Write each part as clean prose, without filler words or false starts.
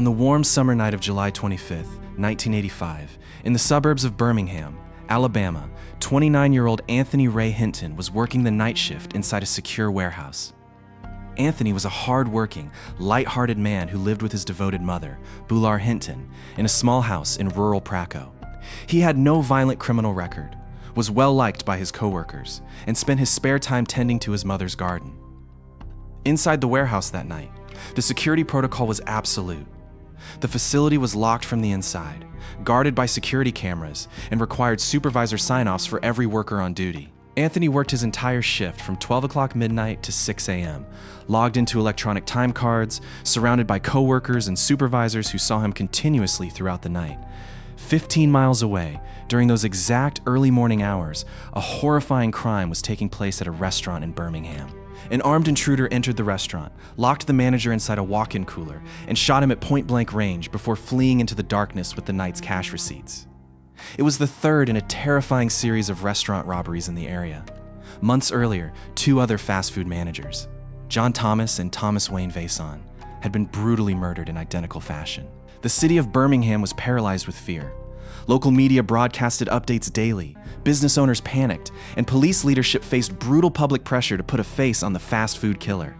On the warm summer night of July 25, 1985, in the suburbs of Birmingham, Alabama, 29-year-old Anthony Ray Hinton was working the night shift inside a secure warehouse. Anthony was a hard-working, light-hearted man who lived with his devoted mother, Bular Hinton, in a small house in rural Praco. He had no violent criminal record, was well-liked by his co-workers, and spent his spare time tending to his mother's garden. Inside the warehouse that night, the security protocol was absolute. The facility was locked from the inside, guarded by security cameras, and required supervisor sign-offs for every worker on duty. Anthony worked his entire shift from 12 o'clock midnight to 6 a.m., logged into electronic time cards, surrounded by co-workers and supervisors who saw him continuously throughout the night. 15 miles away, during those exact early morning hours, a horrifying crime was taking place at a restaurant in Birmingham. An armed intruder entered the restaurant, locked the manager inside a walk-in cooler, and shot him at point-blank range before fleeing into the darkness with the night's cash receipts. It was the third in a terrifying series of restaurant robberies in the area. Months earlier, two other fast food managers, John Thomas and Thomas Wayne Vason, had been brutally murdered in identical fashion. The city of Birmingham was paralyzed with fear. Local media broadcasted updates daily, business owners panicked, and police leadership faced brutal public pressure to put a face on the fast food killer.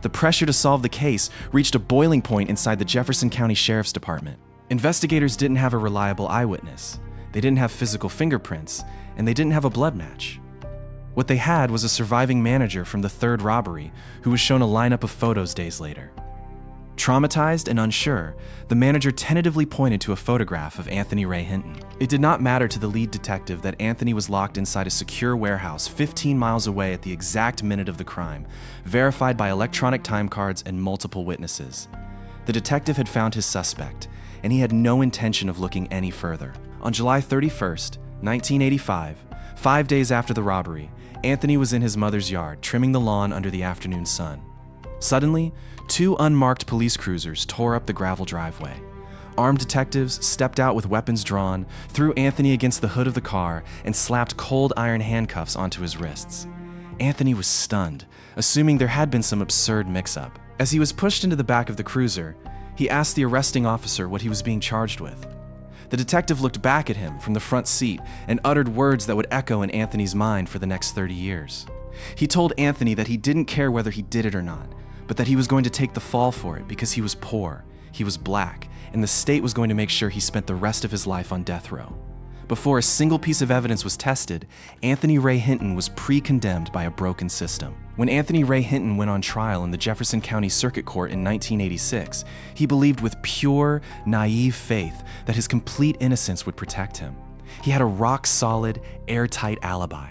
The pressure to solve the case reached a boiling point inside the Jefferson County Sheriff's Department. Investigators didn't have a reliable eyewitness, they didn't have physical fingerprints, and they didn't have a blood match. What they had was a surviving manager from the third robbery who was shown a lineup of photos days later. Traumatized and unsure, the manager tentatively pointed to a photograph of Anthony Ray Hinton. It did not matter to the lead detective that Anthony was locked inside a secure warehouse 15 miles away at the exact minute of the crime, verified by electronic time cards and multiple witnesses. The detective had found his suspect, and he had no intention of looking any further. On July 31st, 1985, 5 days after the robbery, Anthony was in his mother's yard, trimming the lawn under the afternoon sun. Suddenly, two unmarked police cruisers tore up the gravel driveway. Armed detectives stepped out with weapons drawn, threw Anthony against the hood of the car, and slapped cold iron handcuffs onto his wrists. Anthony was stunned, assuming there had been some absurd mix-up. As he was pushed into the back of the cruiser, he asked the arresting officer what he was being charged with. The detective looked back at him from the front seat and uttered words that would echo in Anthony's mind for the next 30 years. He told Anthony that he didn't care whether he did it or not, but that he was going to take the fall for it because he was poor, he was black, and the state was going to make sure he spent the rest of his life on death row. Before a single piece of evidence was tested, Anthony Ray Hinton was pre-condemned by a broken system. When Anthony Ray Hinton went on trial in the Jefferson County Circuit Court in 1986, he believed with pure, naive faith that his complete innocence would protect him. He had a rock-solid, airtight alibi.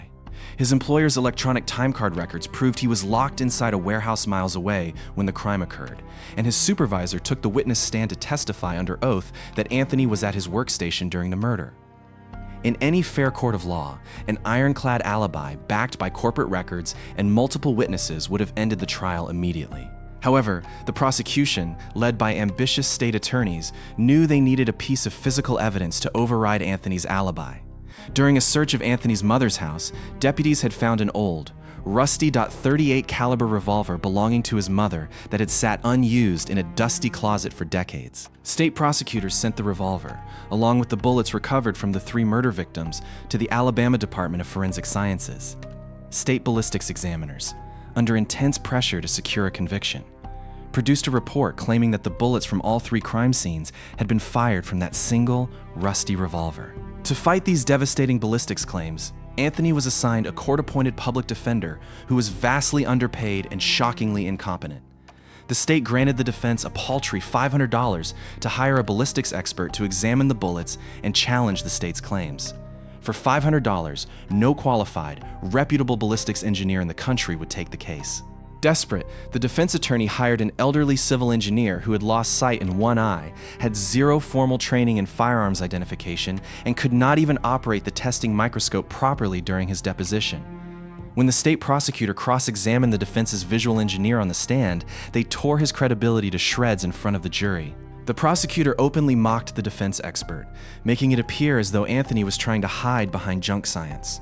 His employer's electronic time card records proved he was locked inside a warehouse miles away when the crime occurred, and his supervisor took the witness stand to testify under oath that Anthony was at his workstation during the murder. In any fair court of law, an ironclad alibi backed by corporate records and multiple witnesses would have ended the trial immediately. However, the prosecution, led by ambitious state attorneys, knew they needed a piece of physical evidence to override Anthony's alibi. During a search of Anthony's mother's house, deputies had found an old, rusty .38 caliber revolver belonging to his mother that had sat unused in a dusty closet for decades. State prosecutors sent the revolver, along with the bullets recovered from the 3 murder victims, to the Alabama Department of Forensic Sciences. State ballistics examiners, under intense pressure to secure a conviction, produced a report claiming that the bullets from all 3 crime scenes had been fired from that single, rusty revolver. To fight these devastating ballistics claims, Anthony was assigned a court-appointed public defender who was vastly underpaid and shockingly incompetent. The state granted the defense a paltry $500 to hire a ballistics expert to examine the bullets and challenge the state's claims. For $500, no qualified, reputable ballistics engineer in the country would take the case. Desperate, the defense attorney hired an elderly civil engineer who had lost sight in one eye, had zero formal training in firearms identification, and could not even operate the testing microscope properly during his deposition. When the state prosecutor cross-examined the defense's visual engineer on the stand, they tore his credibility to shreds in front of the jury. The prosecutor openly mocked the defense expert, making it appear as though Anthony was trying to hide behind junk science.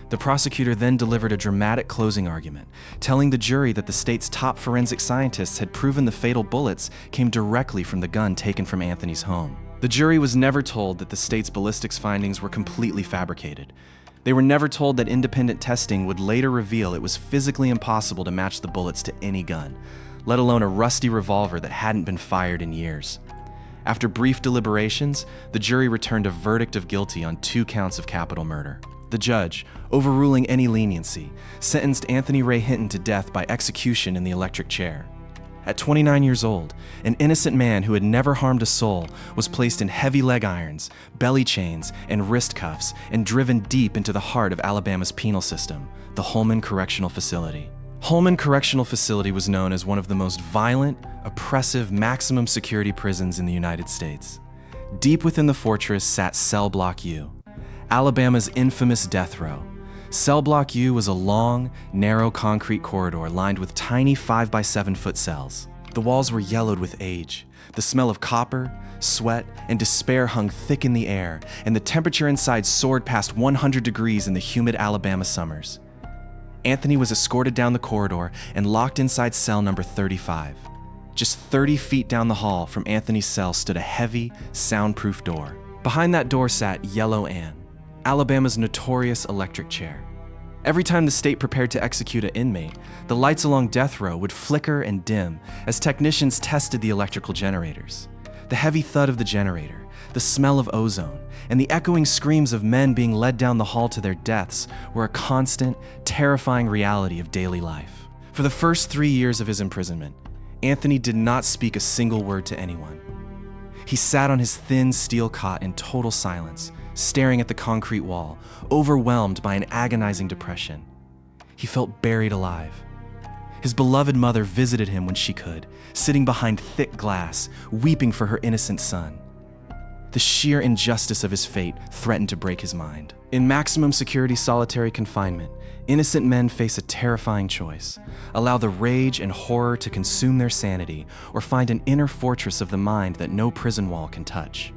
The prosecutor then delivered a dramatic closing argument, telling the jury that the state's top forensic scientists had proven the fatal bullets came directly from the gun taken from Anthony's home. The jury was never told that the state's ballistics findings were completely fabricated. They were never told that independent testing would later reveal it was physically impossible to match the bullets to any gun, let alone a rusty revolver that hadn't been fired in years. After brief deliberations, the jury returned a verdict of guilty on 2 counts of capital murder. The judge, overruling any leniency, sentenced Anthony Ray Hinton to death by execution in the electric chair. At 29 years old, an innocent man who had never harmed a soul was placed in heavy leg irons, belly chains, and wrist cuffs and driven deep into the heart of Alabama's penal system, the Holman Correctional Facility. Holman Correctional Facility was known as one of the most violent, oppressive, maximum security prisons in the United States. Deep within the fortress sat Cell Block U, Alabama's infamous death row. Cell Block U was a long, narrow concrete corridor lined with tiny 5-by-7-foot cells. The walls were yellowed with age. The smell of copper, sweat, and despair hung thick in the air, and the temperature inside soared past 100 degrees in the humid Alabama summers. Anthony was escorted down the corridor and locked inside cell number 35. Just 30 feet down the hall from Anthony's cell stood a heavy, soundproof door. Behind that door sat Yellow Ann, Alabama's notorious electric chair. Every time the state prepared to execute an inmate, the lights along death row would flicker and dim as technicians tested the electrical generators. The heavy thud of the generator, the smell of ozone, and the echoing screams of men being led down the hall to their deaths were a constant, terrifying reality of daily life. For the first 3 years of his imprisonment, Anthony did not speak a single word to anyone. He sat on his thin steel cot in total silence, staring at the concrete wall, overwhelmed by an agonizing depression. He felt buried alive. His beloved mother visited him when she could, sitting behind thick glass, weeping for her innocent son. The sheer injustice of his fate threatened to break his mind. In maximum security solitary confinement, innocent men face a terrifying choice: allow the rage and horror to consume their sanity, or find an inner fortress of the mind that no prison wall can touch.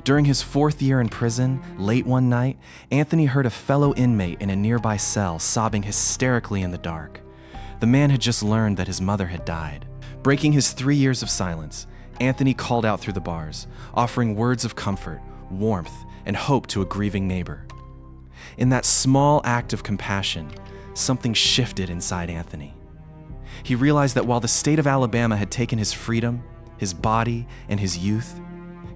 During his 4th year in prison, late one night, Anthony heard a fellow inmate in a nearby cell sobbing hysterically in the dark. The man had just learned that his mother had died. Breaking his 3 years of silence, Anthony called out through the bars, offering words of comfort, warmth, and hope to a grieving neighbor. In that small act of compassion, something shifted inside Anthony. He realized that while the state of Alabama had taken his freedom, his body, and his youth,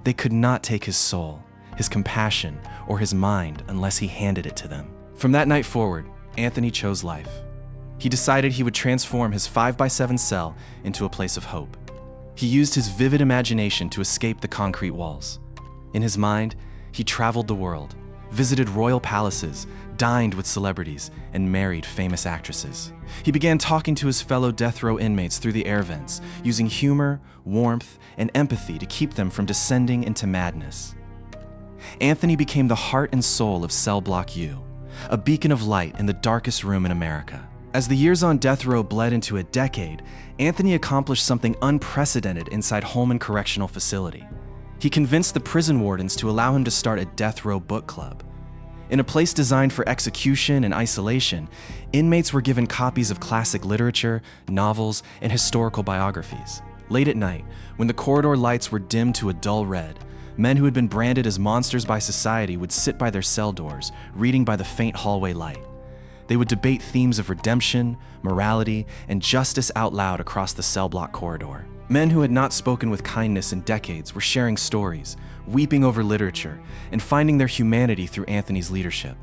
they could not take his soul, his compassion, or his mind unless he handed it to them. From that night forward, Anthony chose life. He decided he would transform his 5-by-7 cell into a place of hope. He used his vivid imagination to escape the concrete walls. In his mind, he traveled the world, visited royal palaces, dined with celebrities, and married famous actresses. He began talking to his fellow death row inmates through the air vents, using humor, warmth, and empathy to keep them from descending into madness. Anthony became the heart and soul of Cell Block U, a beacon of light in the darkest room in America. As the years on death row bled into a decade, Anthony accomplished something unprecedented inside Holman Correctional Facility. He convinced the prison wardens to allow him to start a death row book club. In a place designed for execution and isolation, inmates were given copies of classic literature, novels, and historical biographies. Late at night, when the corridor lights were dimmed to a dull red, men who had been branded as monsters by society would sit by their cell doors, reading by the faint hallway light. They would debate themes of redemption, morality, and justice out loud across the cell block corridor. Men who had not spoken with kindness in decades were sharing stories, weeping over literature, and finding their humanity through Anthony's leadership.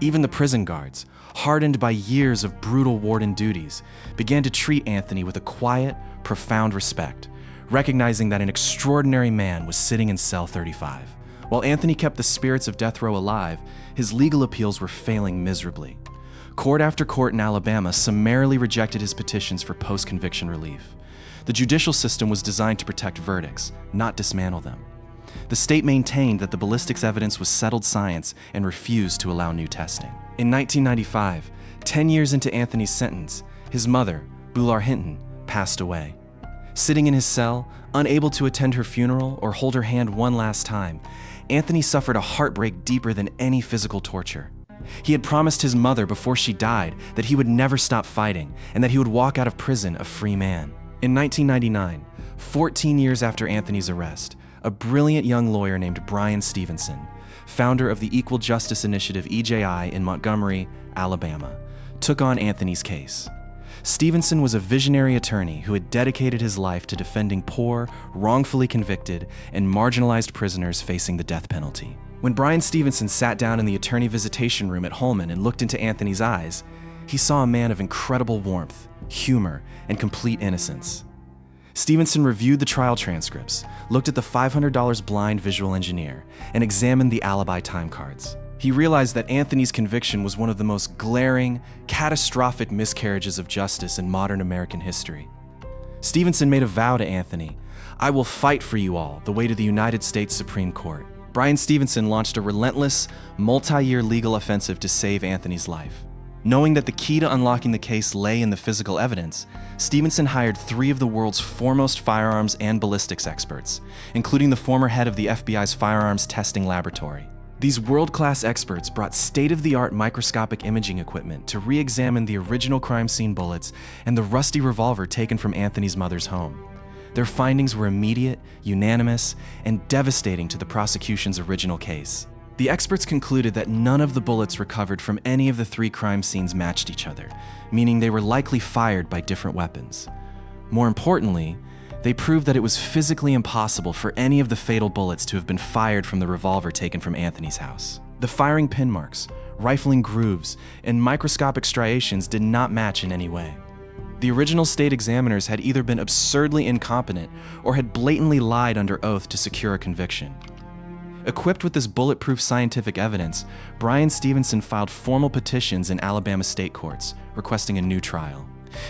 Even the prison guards, hardened by years of brutal warden duties, began to treat Anthony with a quiet, profound respect, recognizing that an extraordinary man was sitting in cell 35. While Anthony kept the spirits of death row alive, his legal appeals were failing miserably. Court after court in Alabama summarily rejected his petitions for post-conviction relief. The judicial system was designed to protect verdicts, not dismantle them. The state maintained that the ballistics evidence was settled science and refused to allow new testing. In 1995, 10 years into Anthony's sentence, his mother, Bular Hinton, passed away. Sitting in his cell, unable to attend her funeral or hold her hand one last time, Anthony suffered a heartbreak deeper than any physical torture. He had promised his mother before she died that he would never stop fighting and that he would walk out of prison a free man. In 1999, 14 years after Anthony's arrest, a brilliant young lawyer named Bryan Stevenson, founder of the Equal Justice Initiative EJI in Montgomery, Alabama, took on Anthony's case. Stevenson was a visionary attorney who had dedicated his life to defending poor, wrongfully convicted, and marginalized prisoners facing the death penalty. When Bryan Stevenson sat down in the attorney visitation room at Holman and looked into Anthony's eyes, he saw a man of incredible warmth, humor, and complete innocence. Stevenson reviewed the trial transcripts, looked at the $500 blind visual engineer, and examined the alibi time cards. He realized that Anthony's conviction was one of the most glaring, catastrophic miscarriages of justice in modern American history. Stevenson made a vow to Anthony: "I will fight for you all the way to the United States Supreme Court." Bryan Stevenson launched a relentless, multi-year legal offensive to save Anthony's life. Knowing that the key to unlocking the case lay in the physical evidence, Stevenson hired 3 of the world's foremost firearms and ballistics experts, including the former head of the FBI's firearms testing laboratory. These world-class experts brought state-of-the-art microscopic imaging equipment to re-examine the original crime scene bullets and the rusty revolver taken from Anthony's mother's home. Their findings were immediate, unanimous, and devastating to the prosecution's original case. The experts concluded that none of the bullets recovered from any of the 3 crime scenes matched each other, meaning they were likely fired by different weapons. More importantly, they proved that it was physically impossible for any of the fatal bullets to have been fired from the revolver taken from Anthony's house. The firing pin marks, rifling grooves, and microscopic striations did not match in any way. The original state examiners had either been absurdly incompetent or had blatantly lied under oath to secure a conviction. Equipped with this bulletproof scientific evidence, Bryan Stevenson filed formal petitions in Alabama state courts, requesting a new trial.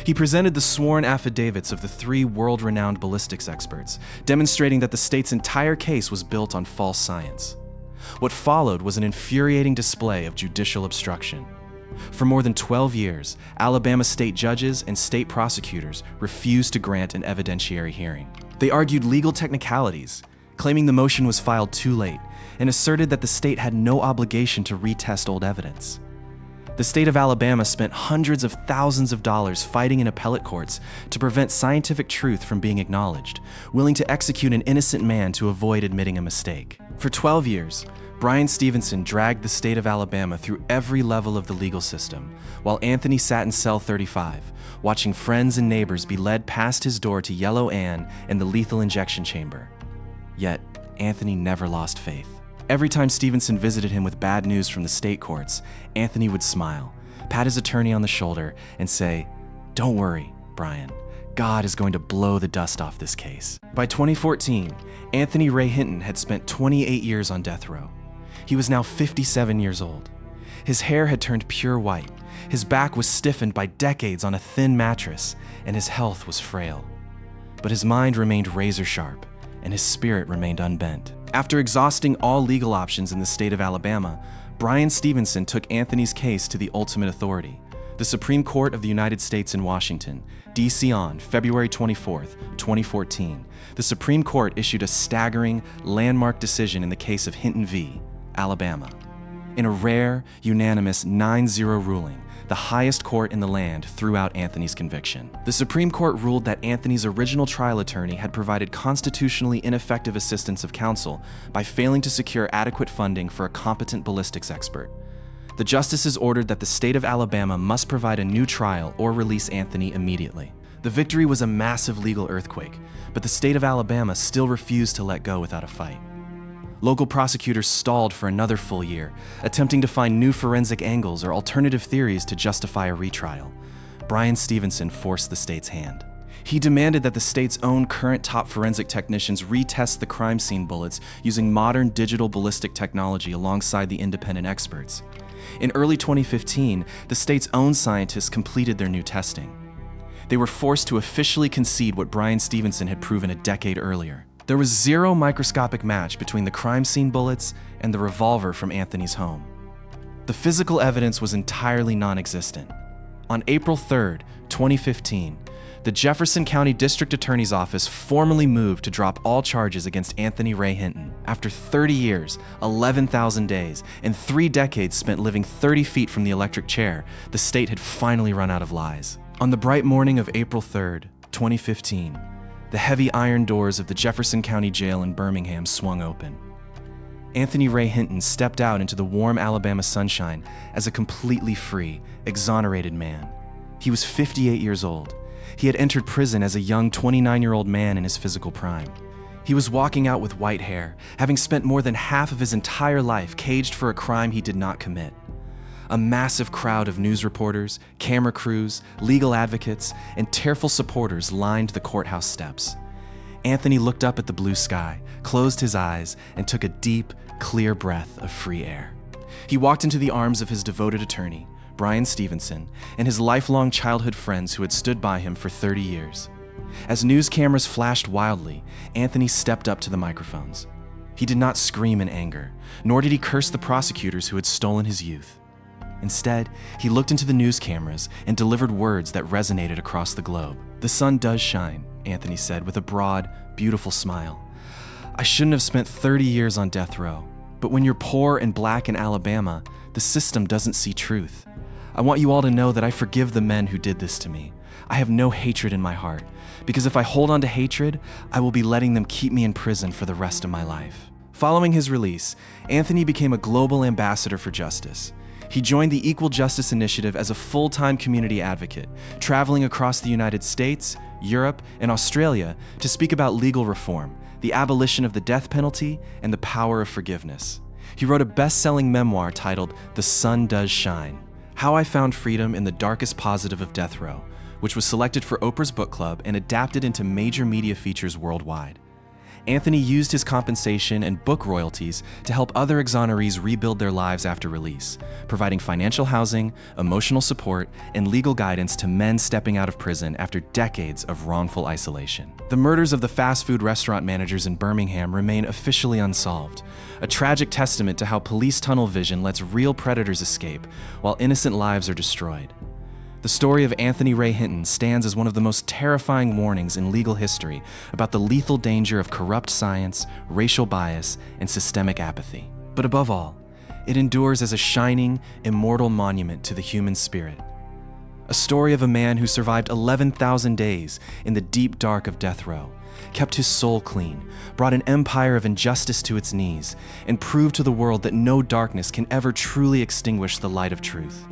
He presented the sworn affidavits of the 3 world-renowned ballistics experts, demonstrating that the state's entire case was built on false science. What followed was an infuriating display of judicial obstruction. For more than 12 years, Alabama state judges and state prosecutors refused to grant an evidentiary hearing. They argued legal technicalities, claiming the motion was filed too late, and asserted that the state had no obligation to retest old evidence. The state of Alabama spent hundreds of thousands of dollars fighting in appellate courts to prevent scientific truth from being acknowledged, willing to execute an innocent man to avoid admitting a mistake. For 12 years, Bryan Stevenson dragged the state of Alabama through every level of the legal system, while Anthony sat in cell 35, watching friends and neighbors be led past his door to Yellow Ann and the lethal injection chamber. Yet, Anthony never lost faith. Every time Stevenson visited him with bad news from the state courts, Anthony would smile, pat his attorney on the shoulder, and say, "Don't worry, Bryan. God is going to blow the dust off this case." By 2014, Anthony Ray Hinton had spent 28 years on death row. He was now 57 years old. His hair had turned pure white, his back was stiffened by decades on a thin mattress, and his health was frail. But his mind remained razor sharp, and his spirit remained unbent. After exhausting all legal options in the state of Alabama, Bryan Stevenson took Anthony's case to the ultimate authority, the Supreme Court of the United States in Washington, D.C. On February 24, 2014. The Supreme Court issued a staggering, landmark decision in the case of Hinton v. Alabama. In a rare, unanimous 9-0 ruling, the highest court in the land threw out Anthony's conviction. The Supreme Court ruled that Anthony's original trial attorney had provided constitutionally ineffective assistance of counsel by failing to secure adequate funding for a competent ballistics expert. The justices ordered that the state of Alabama must provide a new trial or release Anthony immediately. The victory was a massive legal earthquake, but the state of Alabama still refused to let go without a fight. Local prosecutors stalled for another full year, attempting to find new forensic angles or alternative theories to justify a retrial. Bryan Stevenson forced the state's hand. He demanded that the state's own current top forensic technicians retest the crime scene bullets using modern digital ballistic technology alongside the independent experts. In early 2015, the state's own scientists completed their new testing. They were forced to officially concede what Bryan Stevenson had proven a decade earlier. There was zero microscopic match between the crime scene bullets and the revolver from Anthony's home. The physical evidence was entirely non-existent. On April 3, 2015, the Jefferson County District Attorney's Office formally moved to drop all charges against Anthony Ray Hinton. After 30 years, 11,000 days, and 3 decades spent living 30 feet from the electric chair, the state had finally run out of lies. On the bright morning of April 3rd, 2015, the heavy iron doors of the Jefferson County Jail in Birmingham swung open. Anthony Ray Hinton stepped out into the warm Alabama sunshine as a completely free, exonerated man. He was 58 years old. He had entered prison as a young 29-year-old man in his physical prime. He was walking out with white hair, having spent more than half of his entire life caged for a crime he did not commit. A massive crowd of news reporters, camera crews, legal advocates, and tearful supporters lined the courthouse steps. Anthony looked up at the blue sky, closed his eyes, and took a deep, clear breath of free air. He walked into the arms of his devoted attorney, Brian Stevenson, and his lifelong childhood friends who had stood by him for 30 years. As news cameras flashed wildly, Anthony stepped up to the microphones. He did not scream in anger, nor did he curse the prosecutors who had stolen his youth. Instead, he looked into the news cameras and delivered words that resonated across the globe. "The sun does shine," Anthony said with a broad, beautiful smile. "I shouldn't have spent 30 years on death row, but when you're poor and black in Alabama, the system doesn't see truth. I want you all to know that I forgive the men who did this to me. I have no hatred in my heart, because if I hold on to hatred, I will be letting them keep me in prison for the rest of my life." Following his release, Anthony became a global ambassador for justice. He joined the Equal Justice Initiative as a full-time community advocate, traveling across the United States, Europe, and Australia to speak about legal reform, the abolition of the death penalty, and the power of forgiveness. He wrote a best-selling memoir titled "The Sun Does Shine: How I Found Freedom in the Darkest Positive of Death Row," which was selected for Oprah's book club and adapted into major media features worldwide. Anthony used his compensation and book royalties to help other exonerees rebuild their lives after release, providing financial housing, emotional support, and legal guidance to men stepping out of prison after decades of wrongful isolation. The murders of the fast food restaurant managers in Birmingham remain officially unsolved, a tragic testament to how police tunnel vision lets real predators escape while innocent lives are destroyed. The story of Anthony Ray Hinton stands as one of the most terrifying warnings in legal history about the lethal danger of corrupt science, racial bias, and systemic apathy. But above all, it endures as a shining, immortal monument to the human spirit. A story of a man who survived 11,000 days in the deep dark of death row, kept his soul clean, brought an empire of injustice to its knees, and proved to the world that no darkness can ever truly extinguish the light of truth.